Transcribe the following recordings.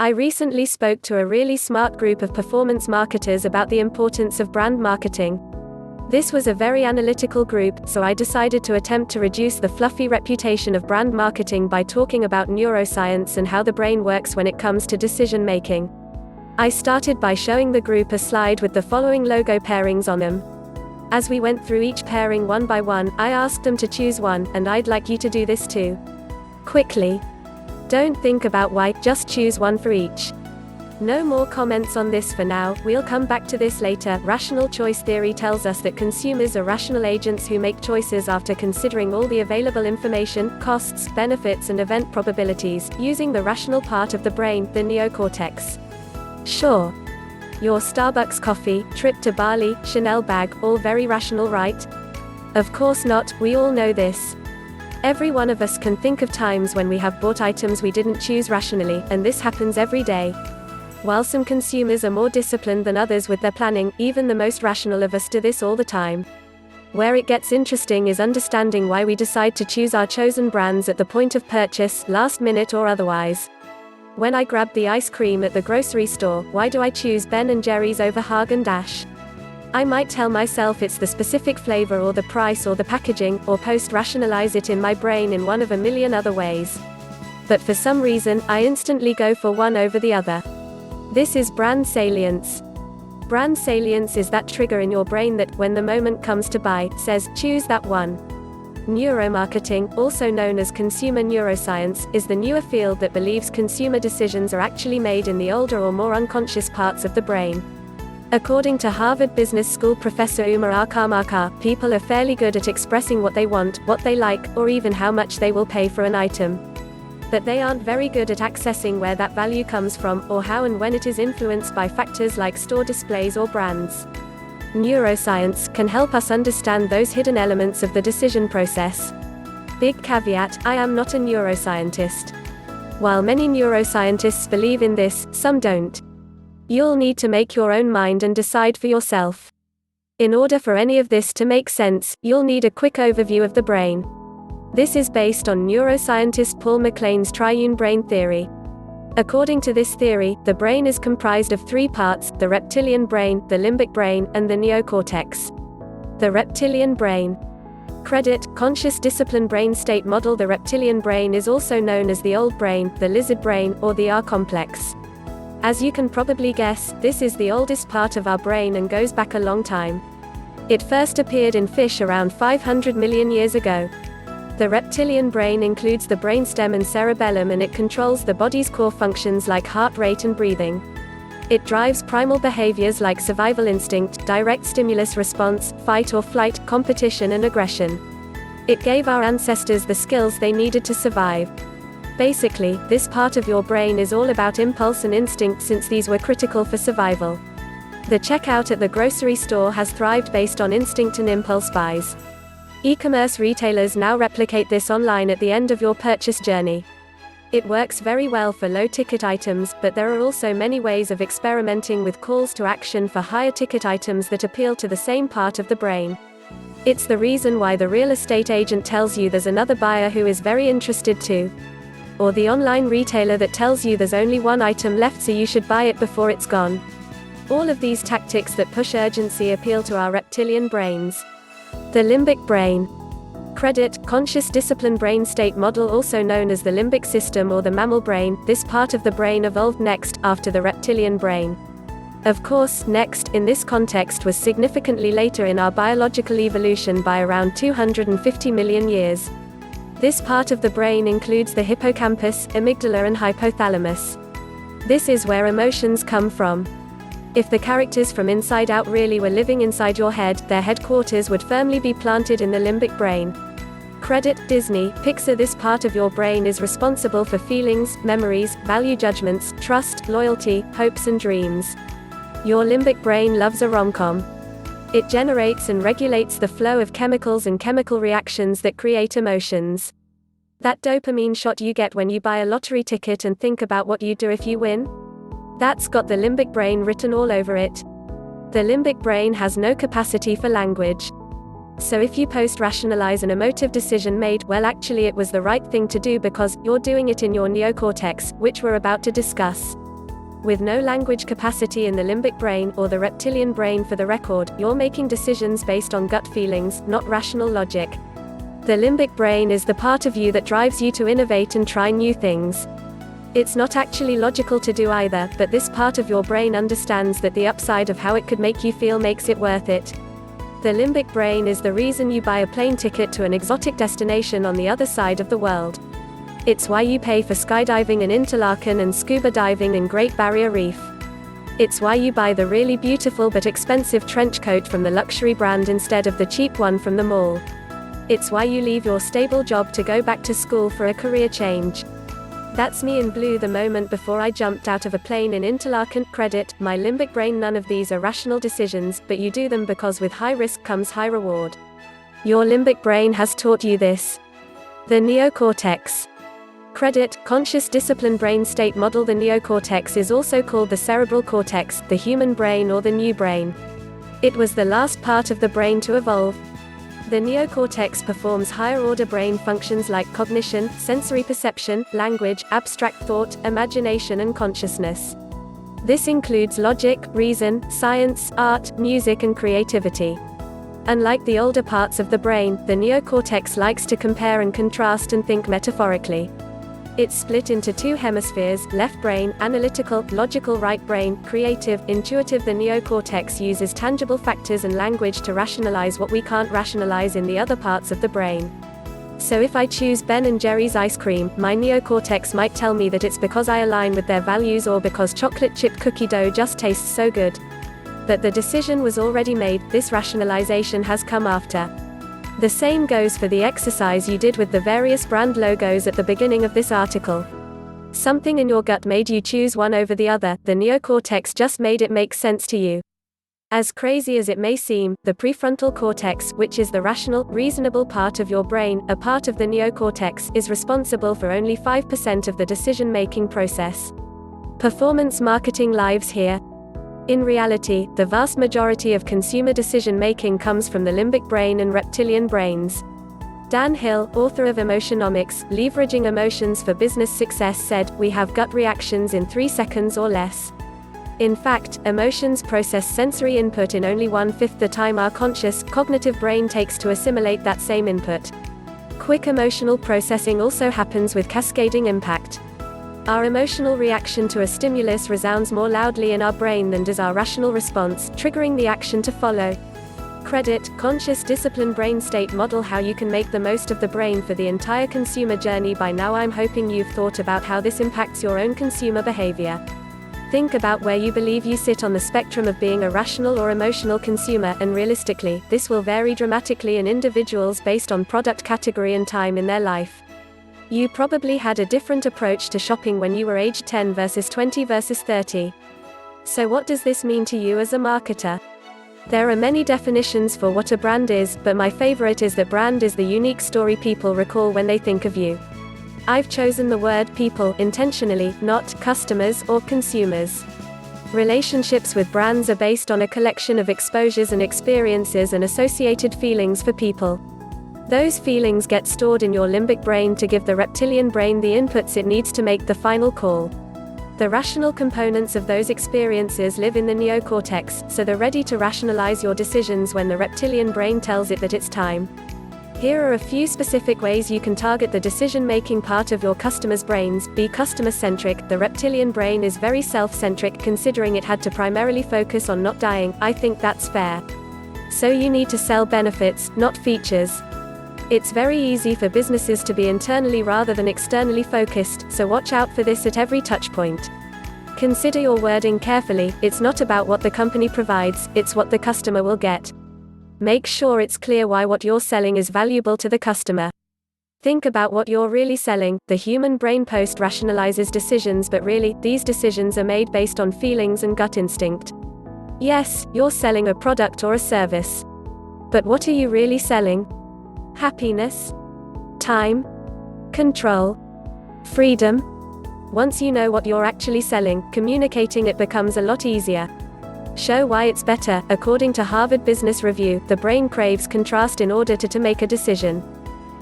I recently spoke to a really smart group of performance marketers about the importance of brand marketing. This was a very analytical group, so I decided to attempt to reduce the fluffy reputation of brand marketing by talking about neuroscience and how the brain works when it comes to decision making. I started by showing the group a slide with the following logo pairings on them. As we went through each pairing one by one, I asked them to choose one, and I'd like you to do this too. Quickly. Don't think about why, just choose one for each. No more comments on this for now, we'll come back to this later. Rational choice theory tells us that consumers are rational agents who make choices after considering all the available information, costs, benefits and event probabilities, using the rational part of the brain, the neocortex. Sure. Your Starbucks coffee, trip to Bali, Chanel bag, all very rational, right? Of course not, we all know this. Every one of us can think of times when we have bought items we didn't choose rationally, and this happens every day. While some consumers are more disciplined than others with their planning, even the most rational of us do this all the time. Where it gets interesting is understanding why we decide to choose our chosen brands at the point of purchase, last minute or otherwise. When I grabbed the ice cream at the grocery store, why do I choose Ben & Jerry's over Haagen-Dazs? I might tell myself it's the specific flavor or the price or the packaging, or post-rationalize it in my brain in one of a million other ways. But for some reason, I instantly go for one over the other. This is brand salience. Brand salience is that trigger in your brain that, when the moment comes to buy, says, choose that one. Neuromarketing, also known as consumer neuroscience, is the newer field that believes consumer decisions are actually made in the older or more unconscious parts of the brain. According to Harvard Business School professor Umar Arkamakar, people are fairly good at expressing what they want, what they like, or even how much they will pay for an item. But they aren't very good at accessing where that value comes from, or how and when it is influenced by factors like store displays or brands. Neuroscience can help us understand those hidden elements of the decision process. Big caveat, I am not a neuroscientist. While many neuroscientists believe in this, some don't. You'll need to make your own mind and decide for yourself. In order for any of this to make sense, you'll need a quick overview of the brain. This is based on neuroscientist Paul MacLean's triune brain theory. According to this theory, the brain is comprised of three parts: the reptilian brain, the limbic brain, and the neocortex. The reptilian brain. Credit, conscious discipline brain state model. The reptilian brain is also known as the old brain, the lizard brain, or the R complex. As you can probably guess, this is the oldest part of our brain and goes back a long time. It first appeared in fish around 500 million years ago. The reptilian brain includes the brainstem and cerebellum, and it controls the body's core functions like heart rate and breathing. It drives primal behaviors like survival instinct, direct stimulus response, fight or flight, competition and aggression. It gave our ancestors the skills they needed to survive. Basically, this part of your brain is all about impulse and instinct, since these were critical for survival. The checkout at the grocery store has thrived based on instinct and impulse buys. E-commerce retailers now replicate this online at the end of your purchase journey. It works very well for low-ticket items, but there are also many ways of experimenting with calls to action for higher-ticket items that appeal to the same part of the brain. It's the reason why the real estate agent tells you there's another buyer who is very interested too. Or the online retailer that tells you there's only one item left, so you should buy it before it's gone. All of these tactics that push urgency appeal to our reptilian brains. The limbic brain. Credit, conscious discipline brain state model, also known as the limbic system or the mammal brain. This part of the brain evolved next, after the reptilian brain. Of course, next, in this context, was significantly later in our biological evolution by around 250 million years. This part of the brain includes the hippocampus, amygdala and hypothalamus. This is where emotions come from. If the characters from Inside Out really were living inside your head, their headquarters would firmly be planted in the limbic brain. Credit, Disney, Pixar. This part of your brain is responsible for feelings, memories, value judgments, trust, loyalty, hopes and dreams. Your limbic brain loves a rom-com. It generates and regulates the flow of chemicals and chemical reactions that create emotions. That dopamine shot you get when you buy a lottery ticket and think about what you'd do if you win? That's got the limbic brain written all over it. The limbic brain has no capacity for language. So if you post-rationalize an emotive decision made, well, actually it was the right thing to do because you're doing it in your neocortex, which we're about to discuss. With no language capacity in the limbic brain, or the reptilian brain for the record, you're making decisions based on gut feelings, not rational logic. The limbic brain is the part of you that drives you to innovate and try new things. It's not actually logical to do either, but this part of your brain understands that the upside of how it could make you feel makes it worth it. The limbic brain is the reason you buy a plane ticket to an exotic destination on the other side of the world. It's why you pay for skydiving in Interlaken and scuba diving in Great Barrier Reef. It's why you buy the really beautiful but expensive trench coat from the luxury brand instead of the cheap one from the mall. It's why you leave your stable job to go back to school for a career change. That's me in blue the moment before I jumped out of a plane in Interlaken. Credit, my limbic brain. None of these are rational decisions, but you do them because with high risk comes high reward. Your limbic brain has taught you this. The neocortex. Credit, conscious discipline brain state model. The neocortex is also called the cerebral cortex, the human brain, or the new brain. It was the last part of the brain to evolve. The neocortex performs higher-order brain functions like cognition, sensory perception, language, abstract thought, imagination and consciousness. This includes logic, reason, science, art, music and creativity. Unlike the older parts of the brain, the neocortex likes to compare and contrast and think metaphorically. It's split into two hemispheres, left brain, analytical, logical, right brain, creative, intuitive. The neocortex uses tangible factors and language to rationalize what we can't rationalize in the other parts of the brain. So if I choose Ben & Jerry's ice cream, my neocortex might tell me that it's because I align with their values or because chocolate chip cookie dough just tastes so good. But the decision was already made, this rationalization has come after. The same goes for the exercise you did with the various brand logos at the beginning of this article. Something in your gut made you choose one over the other, the neocortex just made it make sense to you. As crazy as it may seem, the prefrontal cortex, which is the rational, reasonable part of your brain, a part of the neocortex, is responsible for only 5% of the decision-making process. Performance marketing lives here. In reality, the vast majority of consumer decision-making comes from the limbic brain and reptilian brains. Dan Hill, author of Emotionomics, Leveraging Emotions for Business Success, said, "We have gut reactions in 3 seconds or less. In fact, emotions process sensory input in only 1/5 the time our conscious, cognitive brain takes to assimilate that same input. Quick emotional processing also happens with cascading impact. Our emotional reaction to a stimulus resounds more loudly in our brain than does our rational response, triggering the action to follow." Credit, conscious discipline brain state model. How you can make the most of the brain for the entire consumer journey. By now I'm hoping you've thought about how this impacts your own consumer behavior. Think about where you believe you sit on the spectrum of being a rational or emotional consumer, and realistically, this will vary dramatically in individuals based on product category and time in their life. You probably had a different approach to shopping when you were aged 10 versus 20 versus 30. So what does this mean to you as a marketer? There are many definitions for what a brand is, but my favorite is that brand is the unique story people recall when they think of you. I've chosen the word people intentionally, not customers or consumers. Relationships with brands are based on a collection of exposures and experiences and associated feelings for people. Those feelings get stored in your limbic brain to give the reptilian brain the inputs it needs to make the final call. The rational components of those experiences live in the neocortex, so they're ready to rationalize your decisions when the reptilian brain tells it that it's time. Here are a few specific ways you can target the decision-making part of your customers' brains. Be customer-centric. The reptilian brain is very self-centric, considering it had to primarily focus on not dying. I think that's fair. So you need to sell benefits, not features. It's very easy for businesses to be internally rather than externally focused, so watch out for this at every touchpoint. Consider your wording carefully. It's not about what the company provides, it's what the customer will get. Make sure it's clear why what you're selling is valuable to the customer. Think about what you're really selling. The human brain post rationalizes decisions, but really, these decisions are made based on feelings and gut instinct. Yes, you're selling a product or a service. But what are you really selling? Happiness? Time? Control? Freedom? Once you know what you're actually selling, communicating it becomes a lot easier. Show why it's better. According to Harvard Business Review, the brain craves contrast in order to make a decision.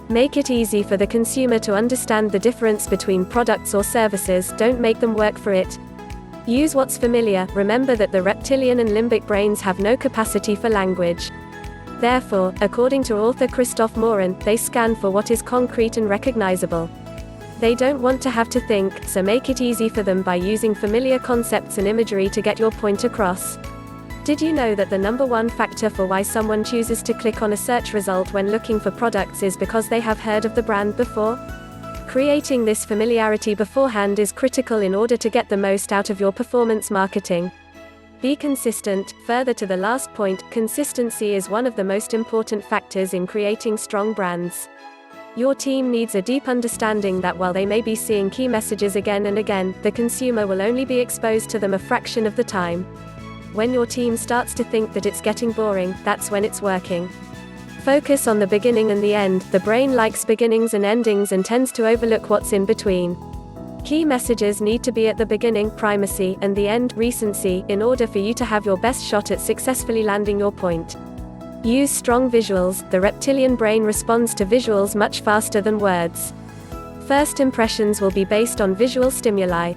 Make it easy for the consumer to understand the difference between products or services, don't make them work for it. Use what's familiar. Remember that the reptilian and limbic brains have no capacity for language. Therefore, according to author Christophe Morin, they scan for what is concrete and recognizable. They don't want to have to think, so make it easy for them by using familiar concepts and imagery to get your point across. Did you know that the #1 factor for why someone chooses to click on a search result when looking for products is because they have heard of the brand before? Creating this familiarity beforehand is critical in order to get the most out of your performance marketing. Be consistent. Further to the last point, consistency is one of the most important factors in creating strong brands. Your team needs a deep understanding that while they may be seeing key messages again and again, the consumer will only be exposed to them a fraction of the time. When your team starts to think that it's getting boring, that's when it's working. Focus on the beginning and the end. The brain likes beginnings and endings and tends to overlook what's in between. Key messages need to be at the beginning, primacy, and the end, recency, in order for you to have your best shot at successfully landing your point. Use strong visuals. The reptilian brain responds to visuals much faster than words. First impressions will be based on visual stimuli.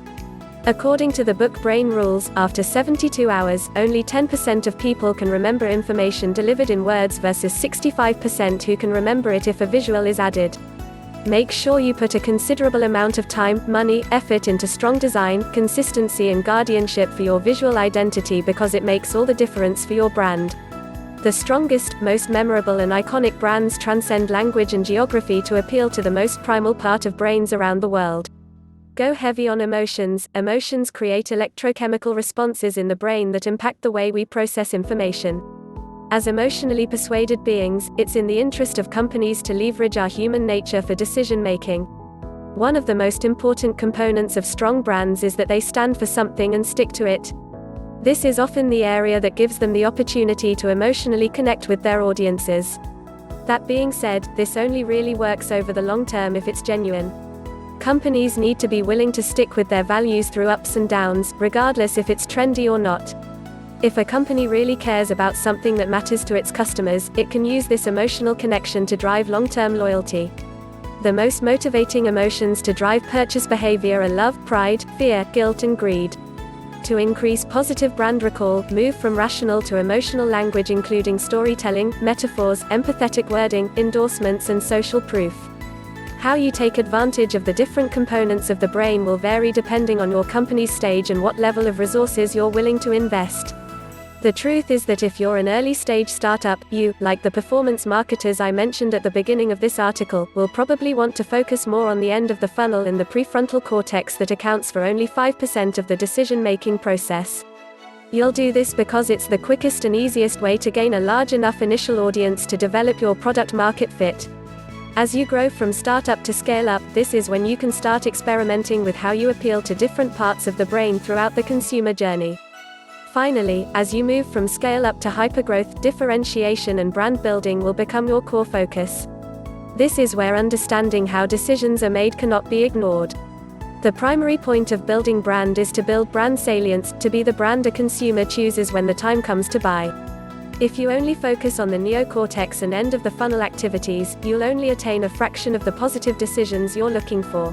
According to the book Brain Rules, after 72 hours, only 10% of people can remember information delivered in words versus 65% who can remember it if a visual is added. Make sure you put a considerable amount of time, money, effort into strong design, consistency and guardianship for your visual identity because it makes all the difference for your brand. The strongest, most memorable and iconic brands transcend language and geography to appeal to the most primal part of brains around the world. Go heavy on emotions. Emotions create electrochemical responses in the brain that impact the way we process information. As emotionally persuaded beings, it's in the interest of companies to leverage our human nature for decision making. One of the most important components of strong brands is that they stand for something and stick to it. This is often the area that gives them the opportunity to emotionally connect with their audiences. That being said, this only really works over the long term if it's genuine. Companies need to be willing to stick with their values through ups and downs, regardless if it's trendy or not. If a company really cares about something that matters to its customers, it can use this emotional connection to drive long-term loyalty. The most motivating emotions to drive purchase behavior are love, pride, fear, guilt, and greed. To increase positive brand recall, move from rational to emotional language including storytelling, metaphors, empathetic wording, endorsements, and social proof. How you take advantage of the different components of the brain will vary depending on your company's stage and what level of resources you're willing to invest. The truth is that if you're an early-stage startup, you, like the performance marketers I mentioned at the beginning of this article, will probably want to focus more on the end of the funnel and the prefrontal cortex that accounts for only 5% of the decision-making process. You'll do this because it's the quickest and easiest way to gain a large enough initial audience to develop your product-market fit. As you grow from startup to scale-up, this is when you can start experimenting with how you appeal to different parts of the brain throughout the consumer journey. Finally, as you move from scale-up to hypergrowth, differentiation and brand building will become your core focus. This is where understanding how decisions are made cannot be ignored. The primary point of building brand is to build brand salience, to be the brand a consumer chooses when the time comes to buy. If you only focus on the neocortex and end of the funnel activities, you'll only attain a fraction of the positive decisions you're looking for.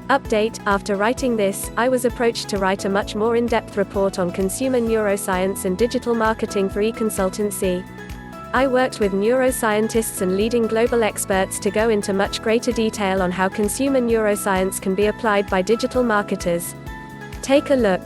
Update: after writing this, I was approached to write a much more in-depth report on consumer neuroscience and digital marketing for e-consultancy. I worked with neuroscientists and leading global experts to go into much greater detail on how consumer neuroscience can be applied by digital marketers. Take a look.